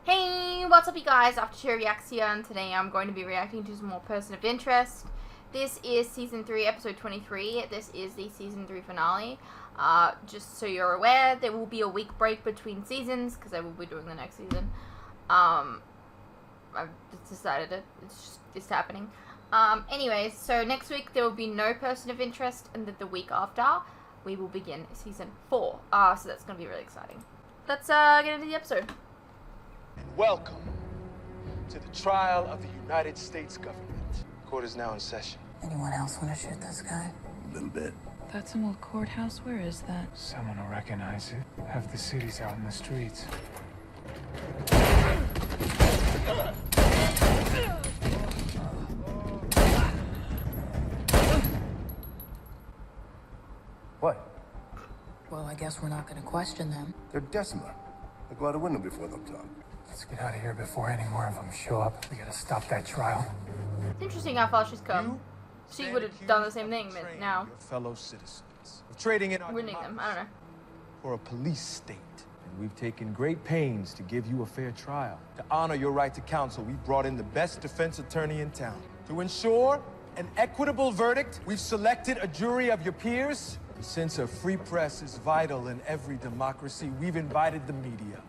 Hey, what's up you guys? After Cherry Reacts here, and today I'm going to be reacting to some more Person of Interest. This is Season 3, Episode 23. This is the Season 3 finale. Just so you're aware, there will be a week break between seasons, because I will be doing the next season. I've just decided it. It's happening. Anyways, so next week there will be no Person of Interest, and then the week after, we will begin Season 4. So that's going to be really exciting. Let's get into the episode. Welcome to the trial of the United States government. Court is now in session. Anyone else want to shoot this guy? A little bit. That's an old courthouse. Where is that? Someone will recognize it. Half the city's out in the streets. What? Well, I guess we're not going to question them. They're Decima. They go out a window before they'll talk. Let's get out of here before any more of them show up. We gotta stop that trial. It's interesting how far she's come. She would have done the same thing, but now your fellow citizens of trading in our winning them. I don't know. for a police state. And we've taken great pains to give you a fair trial. To honor your right to counsel, we brought in the best defense attorney in town. To ensure an equitable verdict, we've selected a jury of your peers. And since a free press is vital in every democracy, we've invited the media.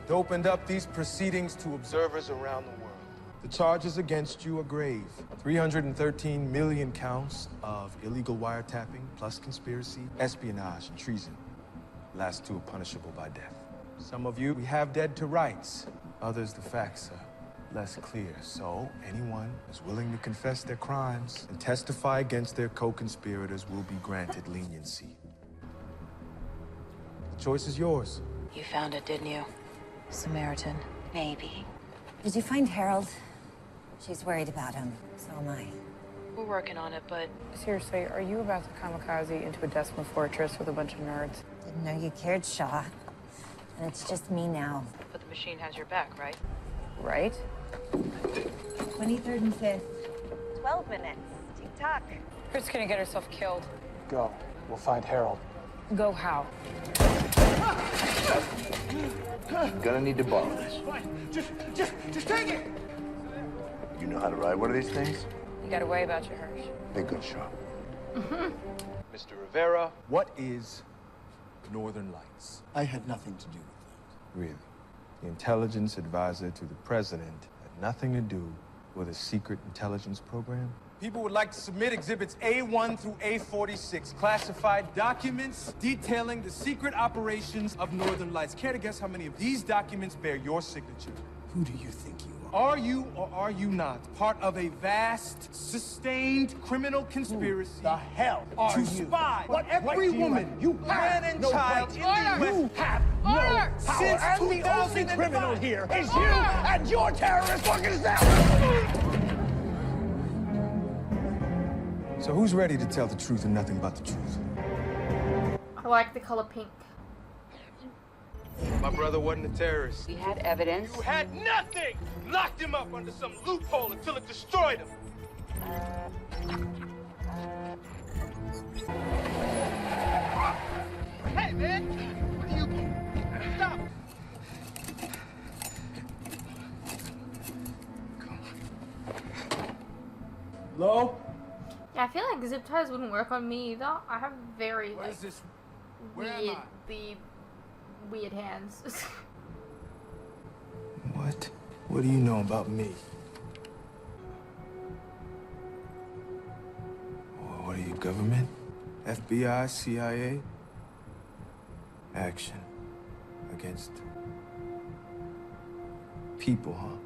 It opened up these proceedings to observers around the world. The charges against you are grave. 313 million counts of illegal wiretapping, plus conspiracy, espionage, and treason. Last two are punishable by death. Some of you we have dead to rights. Others, the facts are less clear. So anyone who's willing to confess their crimes and testify against their co-conspirators will be granted leniency. The choice is yours. You found it, didn't you? Samaritan. Maybe. Did you find Harold? She's worried about him. So am I. We're working on it, but... Seriously, are you about to kamikaze into a Decima fortress with a bunch of nerds? Didn't know you cared, Shaw. And it's just me now. But the machine has your back, right? Right? 23rd and 5th. 12 minutes. Tick-tock. Who's gonna get herself killed? Go. We'll find Harold. Go how? Gonna need to borrow this. Just take it! You know how to ride one of these things? You got a way about you, Hirsch. Be good, Shaw. Mr. Rivera, what is Northern Lights? I had nothing to do with that. Really? The intelligence advisor to the president had nothing to do with a secret intelligence program? People would like to submit exhibits A1 through A46, classified documents detailing the secret operations of Northern Lights. Care to guess how many of these documents bear your signature? Who do you think you are? Are you or are you not part of a vast, sustained criminal conspiracy? The hell are to you? spy What on every right do you woman, have? You man, and no child right. in the You U.S. have no power. Since And the only 2005. criminal here is you and your terrorist organization. So who's ready to tell the truth and nothing but the truth? I like the color pink. My brother wasn't a terrorist. We had evidence. You had nothing! Locked him up under some loophole until it destroyed him. Hey, man! What are you... Stop! Hello? Yeah, I feel like zip ties wouldn't work on me either. I have very What is this? Where am weird hands. What? What do you know about me? What are you, government? FBI, CIA? Action against people, huh?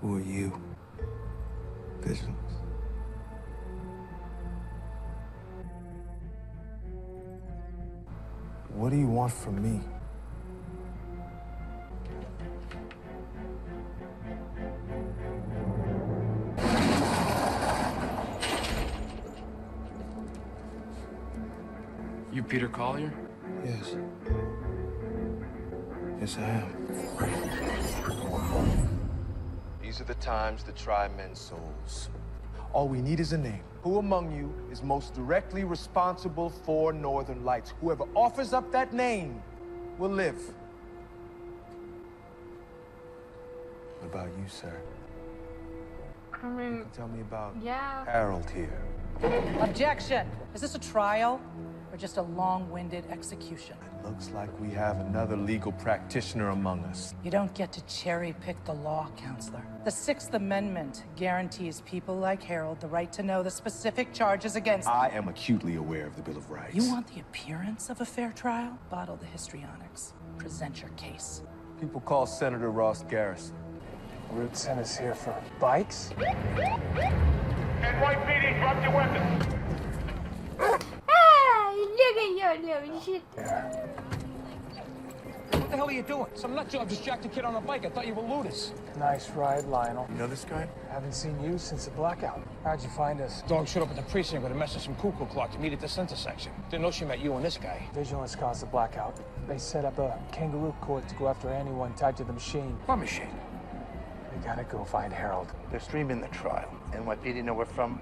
Who are you? Vigilance. What do you want from me? You Peter Collier? Yes. Yes, I am. These are the times that try men's souls. All we need is a name. Who among you is most directly responsible for Northern Lights? Whoever offers up that name will live. What about you, sir? I mean, Tell me about yeah. Harold here. Objection! Is this a trial or just a long-winded execution? It looks like we have another legal practitioner among us. You don't get to cherry-pick the law, counselor. The Sixth Amendment guarantees people like Harold the right to know the specific charges against them. I am acutely aware of the Bill of Rights. You want the appearance of a fair trial? Bottle the histrionics. Present your case. People call Senator Ross Garrison. Root sent us here for bikes? NYPD, drop your weapons. Ah, look at your little shit. What the hell are you doing? Some nut job just jacked a kid on a bike. I thought you were looters. Nice ride, Lionel. You know this guy? Haven't seen you since the blackout. How'd you find us? Dog showed up at the precinct with a mess of some cuckoo clock to meet at this intersection. Didn't know she met you and this guy. Vigilance caused the blackout. They set up a kangaroo court to go after anyone tied to the machine. What machine? We gotta go find Harold. They're streaming the trial. NYPD know we're from?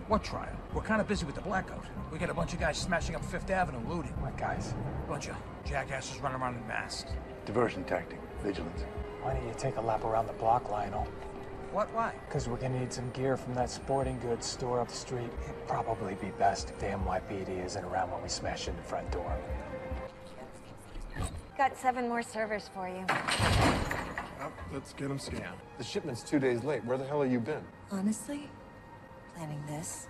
What trial? We're kind of busy with the blackout. We got a bunch of guys smashing up Fifth Avenue looting. What guys? Bunch of jackasses running around in masks. Diversion tactic. Vigilance. Why don't you take a lap around the block, Lionel? What? Why? Because we're gonna need some gear from that sporting goods store up the street. It'd probably be best if the NYPD isn't around when we smash in the front door. Got 7 more servers for you. Let's get them scanned. The shipment's 2 days late. Where the hell have you been? Honestly, planning this.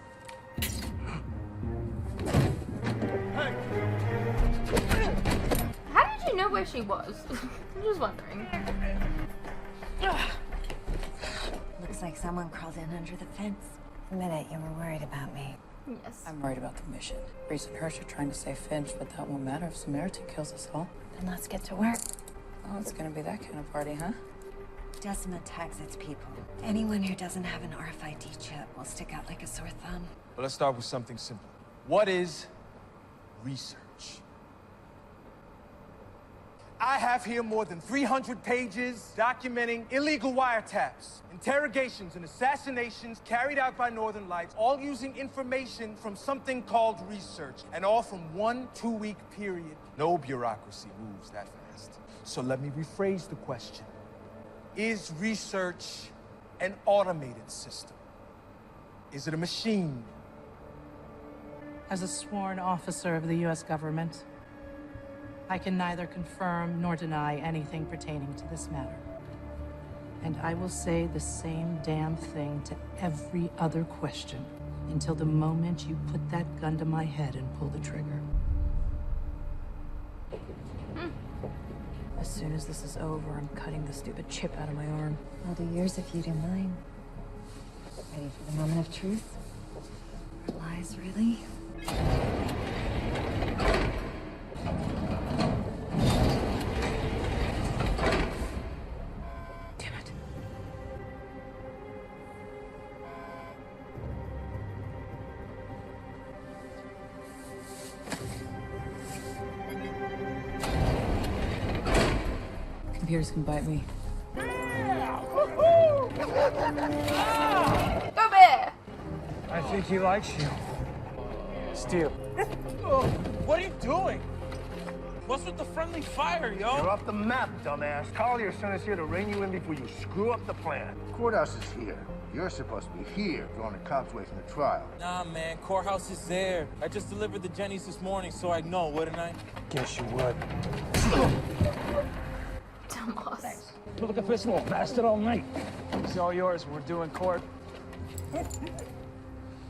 How did you know where she was? I'm just wondering. Looks like someone crawled in under the fence. The minute you were worried about me. Yes. I'm worried about the mission. Reese and Hirsch are trying to save Finch, but that won't matter if Samaritan kills us all. Then let's get to work. Oh, it's gonna be that kind of party, huh? Decima tags its people. Anyone who doesn't have an RFID chip will stick out like a sore thumb. Well, let's start with something simple. What is research? I have here more than 300 pages documenting illegal wiretaps, interrogations, and assassinations carried out by Northern Lights, all using information from something called research, and all from 1 2-week period. No bureaucracy moves that fast. So let me rephrase the question. Is research an automated system? Is it a machine? As a sworn officer of the U.S. government, I can neither confirm nor deny anything pertaining to this matter. And I will say the same damn thing to every other question until the moment you put that gun to my head and pull the trigger. As soon as this is over, I'm cutting the stupid chip out of my arm. I'll do yours if you do mine. Ready for the moment of truth? Or lies, really? Damn it. Computers can bite me. Go bear! I think he likes you. Steal. What are you doing? What's with the friendly fire, yo? You're off the map, dumbass. Collier sent us here to rein you in before you screw up the plan. Courthouse is here. You're supposed to be here, throwing the cops away from the trial. Nah, man, courthouse is there. I just delivered the Jennies this morning, so I'd know, wouldn't I? Guess you would. Dumbass. You're looking for this little bastard all night. It's all yours. We're doing court.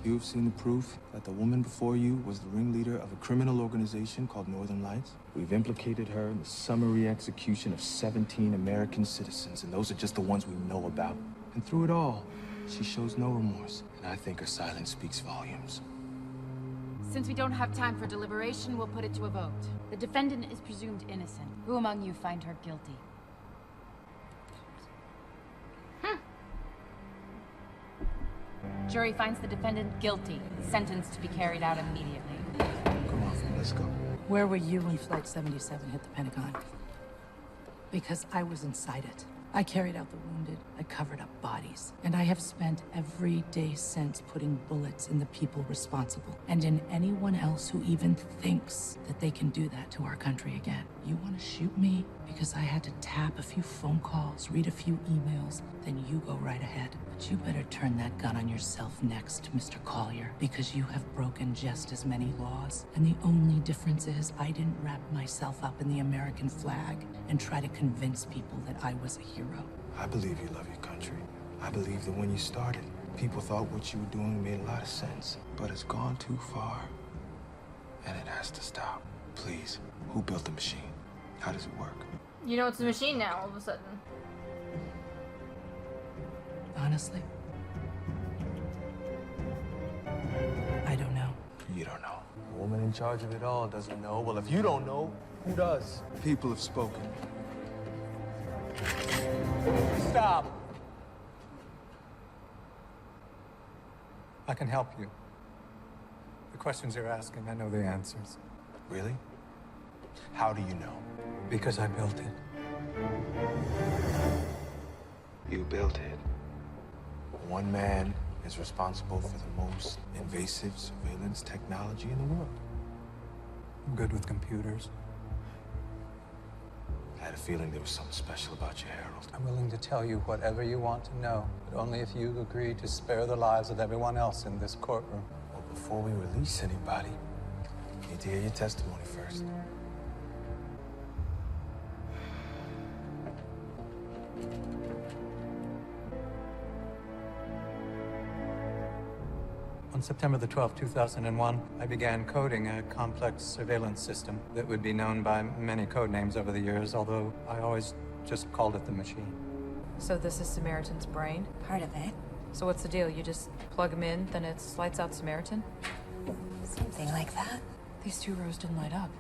You've seen the proof that the woman before you was the ringleader of a criminal organization called Northern Lights. We've implicated her in the summary execution of 17 American citizens, and those are just the ones we know about. And through it all, she shows no remorse, and I think her silence speaks volumes. Since we don't have time for deliberation, we'll put it to a vote. The defendant is presumed innocent. Who among you find her guilty? Jury finds the defendant guilty. Sentence to be carried out immediately. Come on, let's go. Where were you when Flight 77 hit the Pentagon? Because I was inside it. I carried out the wounded, I covered up bodies, and I have spent every day since putting bullets in the people responsible, and in anyone else who even thinks that they can do that to our country again. You want to shoot me because I had to tap a few phone calls, read a few emails, then you go right ahead. But you better turn that gun on yourself next, Mr. Collier, because you have broken just as many laws. And the only difference is I didn't wrap myself up in the American flag and try to convince people that I was a hero. I believe you love your country. I believe that when you started, people thought what you were doing made a lot of sense. But it's gone too far, and it has to stop. Please, who built the machine? How does it work? You know it's a machine now, all of a sudden. Honestly, I don't know. You don't know. The woman in charge of it all doesn't know. Well, if you don't know, who does? People have spoken. Stop! I can help you. The questions you're asking, I know the answers. Really? How do you know? Because I built it. You built it. One man is responsible for the most invasive surveillance technology in the world. I'm good with computers. I had a feeling there was something special about you, Harold. I'm willing to tell you whatever you want to know, but only if you agree to spare the lives of everyone else in this courtroom. Well, before we release anybody, I need to hear your testimony first. On September the 12th, 2001, I began coding a complex surveillance system that would be known by many code names over the years, although I always just called it the Machine. So this is Samaritan's brain? Part of it. So what's the deal? You just plug him in, then it's lights out Samaritan? Something like that. These 2 rows didn't light up.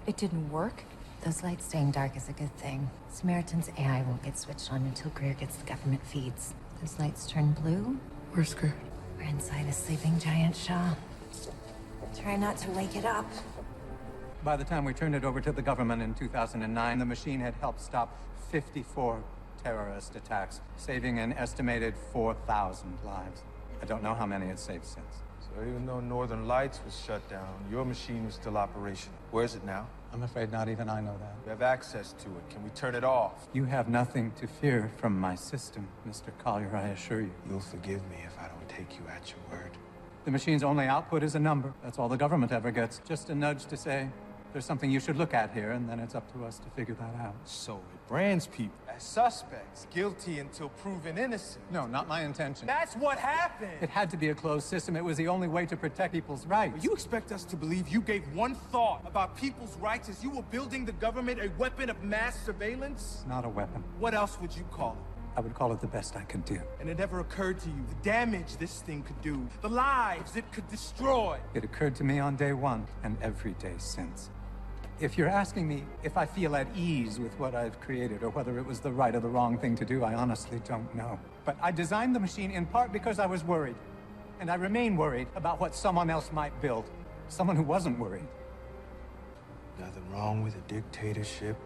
It didn't work? Those lights staying dark is a good thing. Samaritan's AI won't get switched on until Greer gets the government feeds. Those lights turn blue. We're screwed. We're inside a sleeping giant Shaw. Try not to wake it up. By the time we turned it over to the government in 2009, the Machine had helped stop 54 terrorist attacks, saving an estimated 4,000 lives. I don't know how many it's saved since. So even though Northern Lights was shut down, your machine was still operational. Where's it now? I'm afraid not even I know that. We have access to it. Can we turn it off? You have nothing to fear from my system, Mr. Collier, I assure you. You'll forgive me if I don't take you at your word. The machine's only output is a number. That's all the government ever gets. Just a nudge to say, there's something you should look at here, and then it's up to us to figure that out. So it brands people as suspects, guilty until proven innocent. No, not my intention. That's what happened! It had to be a closed system. It was the only way to protect people's rights. But you expect us to believe you gave one thought about people's rights as you were building the government a weapon of mass surveillance? It's not a weapon. What else would you call it? I would call it the best I could do. And it never occurred to you the damage this thing could do, the lives it could destroy. It occurred to me on day one, and every day since. If you're asking me if I feel at ease with what I've created, or whether it was the right or the wrong thing to do, I honestly don't know. But I designed the machine in part because I was worried. And I remain worried about what someone else might build. Someone who wasn't worried. Nothing wrong with a dictatorship,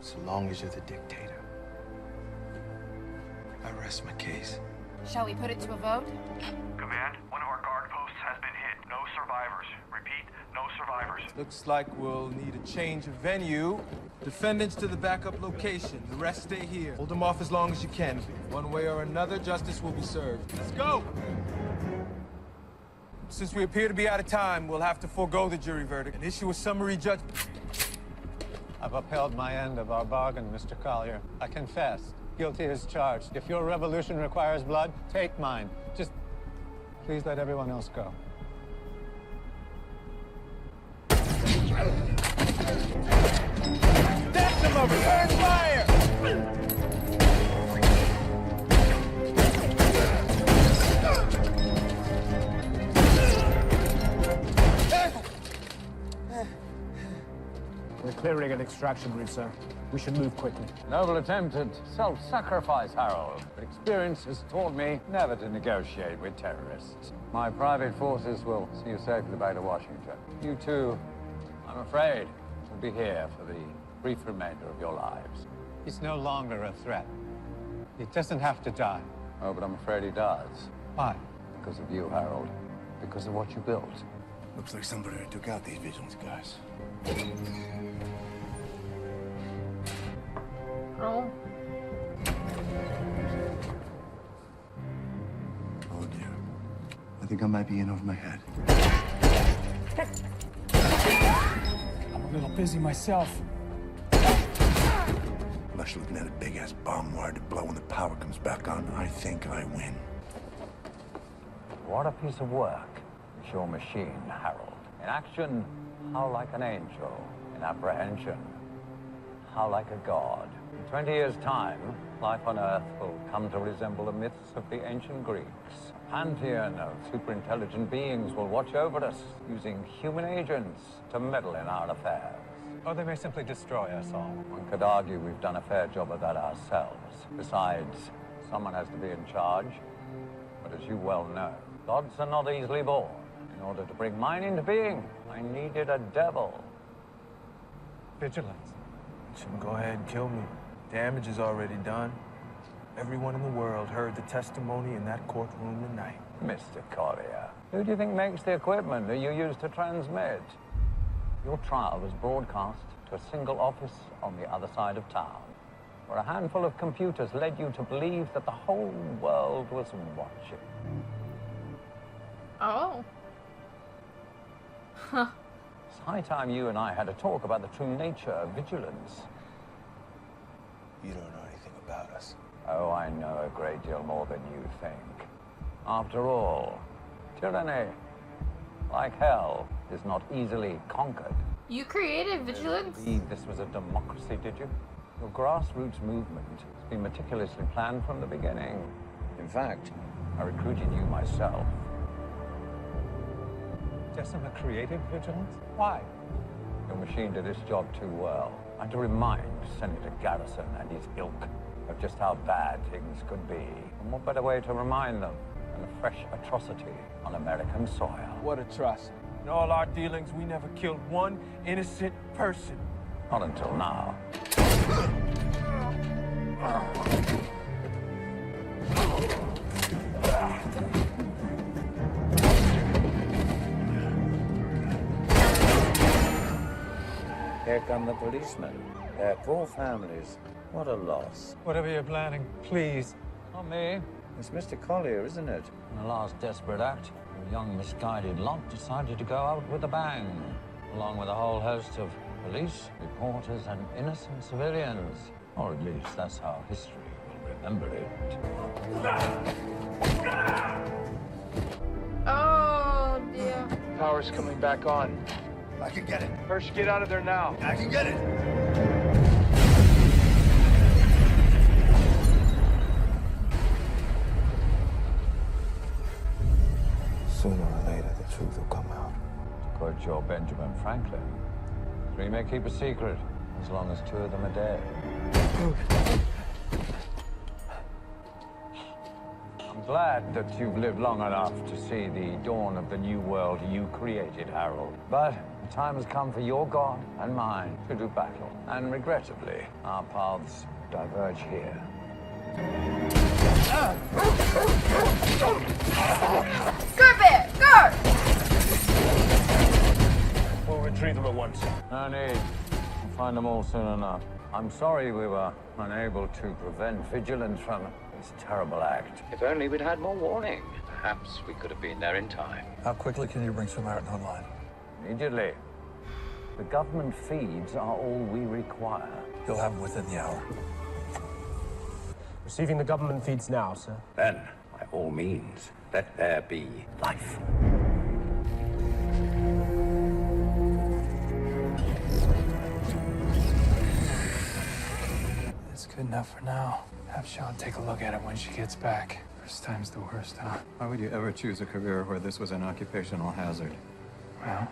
so long as you're the dictator. I rest my case. Shall we put it to a vote? Command, one of our guard posts has been hit. No survivors. Repeat, no survivors. Looks like we'll need a change of venue. Defendants to the backup location. The rest stay here. Hold them off as long as you can. One way or another, justice will be served. Let's go! Since we appear to be out of time, we'll have to forego the jury verdict and issue a summary judgment. I've upheld my end of our bargain, Mr. Collier. I confess. Guilty as charged. If your revolution requires blood, take mine. Just please let everyone else go. That's them over! Turn fire! We're clearing an extraction route, sir. We should move quickly. Noble attempt at self-sacrifice, Harold. But experience has taught me never to negotiate with terrorists. My private forces will see you safely back to Washington. You two, I'm afraid, will be here for the brief remainder of your lives. He's no longer a threat. He doesn't have to die. Oh, but I'm afraid he does. Why? Because of you, Harold. Because of what you built. Looks like somebody took out these vigilance guys. Oh. Oh dear. I think I might be in over my head. I'm a little busy myself. Lush looking at a big-ass bomb wire to blow when the power comes back on. I think I win. What a piece of work. It's your machine, Harold. In action, how like an angel. In apprehension, how like a god. In 20 years' time, life on Earth will come to resemble the myths of the ancient Greeks. A pantheon of superintelligent beings will watch over us, using human agents to meddle in our affairs. Or they may simply destroy us all. One could argue we've done a fair job of that ourselves. Besides, someone has to be in charge. But as you well know, gods are not easily born. In order to bring mine into being, I needed a devil. Vigilance. Shouldn't go ahead and kill me. Damage is already done. Everyone in the world heard the testimony in that courtroom tonight. Mr. Collier, who do you think makes the equipment that you use to transmit? Your trial was broadcast to a single office on the other side of town, where a handful of computers led you to believe that the whole world was watching. Oh. Huh. It's high time you and I had a talk about the true nature of vigilance. You don't know anything about us. Oh, I know a great deal more than you think. After all, tyranny, like hell, is not easily conquered. You created vigilance? Believe this was a democracy, did you? Your grassroots movement has been meticulously planned from the beginning. In fact, I recruited you myself. Decima created vigilance? Why? Your machine did its job too well. I had to remind Senator Garrison and his ilk of just how bad things could be. And what better way to remind them than a fresh atrocity on American soil? What a trust. In all our dealings, we never killed one innocent person. Not until now. Here come the policemen. Their poor families. What a loss. Whatever you're planning, please. Not me. It's Mr. Collier, isn't it? In the last desperate act, a young misguided lot decided to go out with a bang, along with a whole host of police, reporters, and innocent civilians. Or at least that's how history will remember it. Oh, dear. Power's coming back on. I can get it. First, get out of there now. I can get it. Sooner or later, the truth will come out. To quote your Benjamin Franklin, three may keep a secret as long as two of them are dead. I'm glad that you've lived long enough to see the dawn of the new world you created, Harold. But the time has come for your God and mine to do battle. And regrettably, our paths diverge here. Group it! Go! We'll retrieve them at once. No need. We'll find them all soon enough. I'm sorry we were unable to prevent vigilance from this terrible act. If only we'd had more warning. Perhaps we could have been there in time. How quickly can you bring Samaritan online? Immediately. The government feeds are all we require. You'll have them within the hour. Receiving the government feeds now, sir. Then, by all means, let there be life. It's good enough for now. Have Sean take a look at it when she gets back. First time's the worst, huh? Why would you ever choose a career where this was an occupational hazard? Well,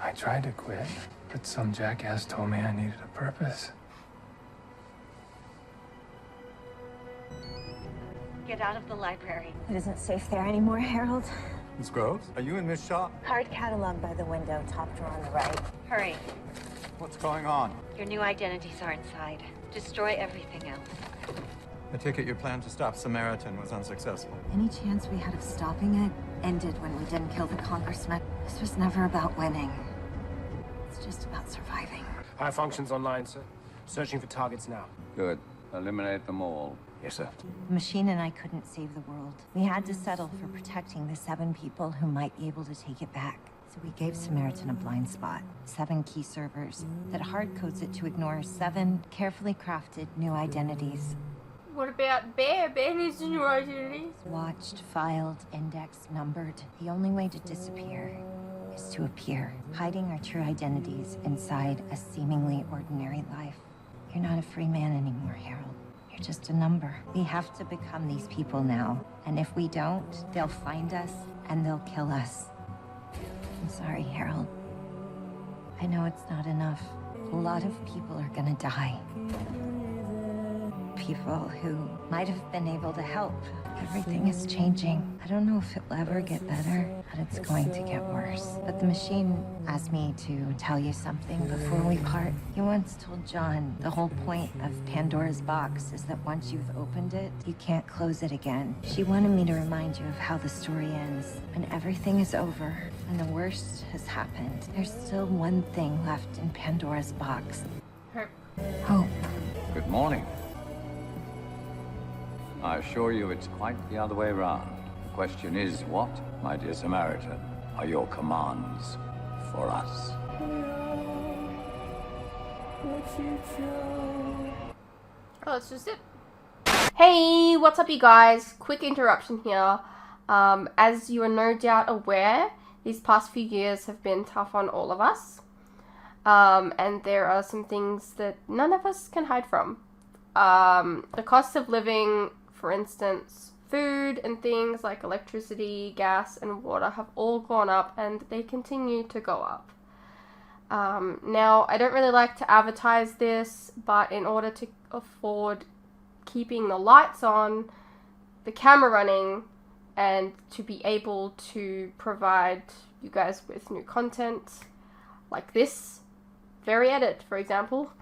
I tried to quit, but some jackass told me I needed a purpose. Get out of the library. It isn't safe there anymore, Harold. Miss Groves, are you and Miss Shaw? Card catalog by the window, top drawer on the right. Hurry. What's going on? Your new identities are inside. Destroy everything else. I take it your plan to stop Samaritan was unsuccessful. Any chance we had of stopping it ended when we didn't kill the congressman. This was never about winning. It's just about surviving. High functions online, sir. Searching for targets now. Good. Eliminate them all. Yes, sir. The machine and I couldn't save the world. We had to settle for protecting the 7 people who might be able to take it back. So we gave Samaritan a blind spot. 7 key servers that hard codes it to ignore 7 carefully crafted new identities. What about Bear? Bear needs a new identity. Watched, filed, indexed, numbered. The only way to disappear is to appear, hiding our true identities inside a seemingly ordinary life. You're not a free man anymore, Harold. You're just a number. We have to become these people now. And if we don't, they'll find us and they'll kill us. I'm sorry, Harold. I know it's not enough. A lot of people are gonna die. People who might have been able to help. Everything is changing. I don't know if it will ever get better, but it's going to get worse. But the machine asked me to tell you something before we part. You once told John the whole point of Pandora's box is that once you've opened it, you can't close it again. She wanted me to remind you of how the story ends. When everything is over and the worst has happened, there's still one thing left in Pandora's box. Hope. Good morning. I assure you it's quite the other way round. The question is, what, my dear Samaritan, are your commands for us? Oh, that's just it. Hey, what's up you guys? Quick interruption here. As you are no doubt aware, these past few years have been tough on all of us. And there are some things that none of us can hide from. The cost of living, for instance, food and things like electricity, gas, and water have all gone up, and they continue to go up. Now, I don't really like to advertise this, but in order to afford keeping the lights on, the camera running, and to be able to provide you guys with new content like this very edit, for example,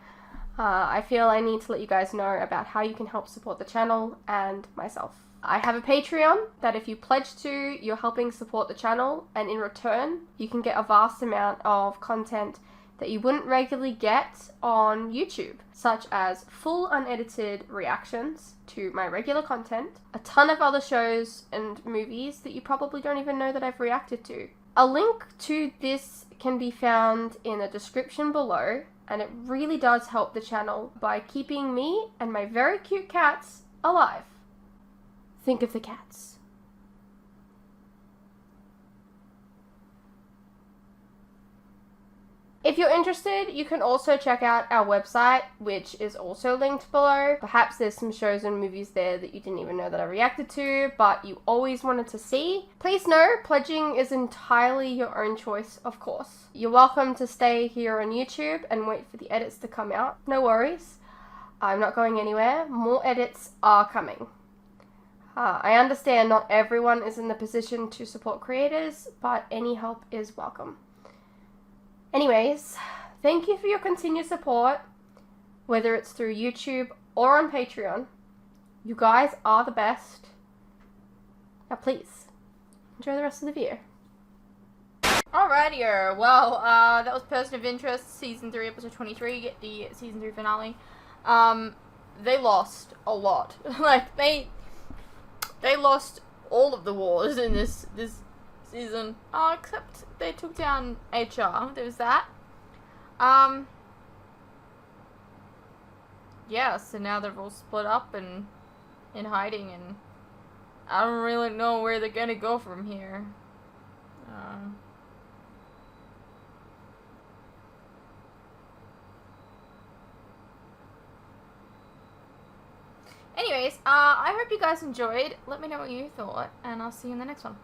I feel I need to let you guys know about how you can help support the channel and myself. I have a Patreon that if you pledge to, you're helping support the channel, and in return, you can get a vast amount of content that you wouldn't regularly get on YouTube, such as full unedited reactions to my regular content, a ton of other shows and movies that you probably don't even know that I've reacted to. A link to this can be found in the description below, and it really does help the channel by keeping me and my very cute cats alive. Think of the cats. If you're interested, you can also check out our website, which is also linked below. Perhaps there's some shows and movies there that you didn't even know that I reacted to, but you always wanted to see. Please know, pledging is entirely your own choice, of course. You're welcome to stay here on YouTube and wait for the edits to come out. No worries. I'm not going anywhere. More edits are coming. I understand not everyone is in the position to support creators, but any help is welcome. Anyways, thank you for your continued support, whether it's through YouTube or on Patreon. You guys are the best. Now please, enjoy the rest of the video. Alrighty, well, that was Person of Interest, Season 3, Episode 23, the Season 3 finale. They lost a lot. Like, they lost all of the wars in this season, except they took down HR. There was that. Yeah, so now they're all split up and in hiding, and I don't really know where they're gonna go from here. Anyways, I hope you guys enjoyed. Let me know what you thought, and I'll see you in the next one.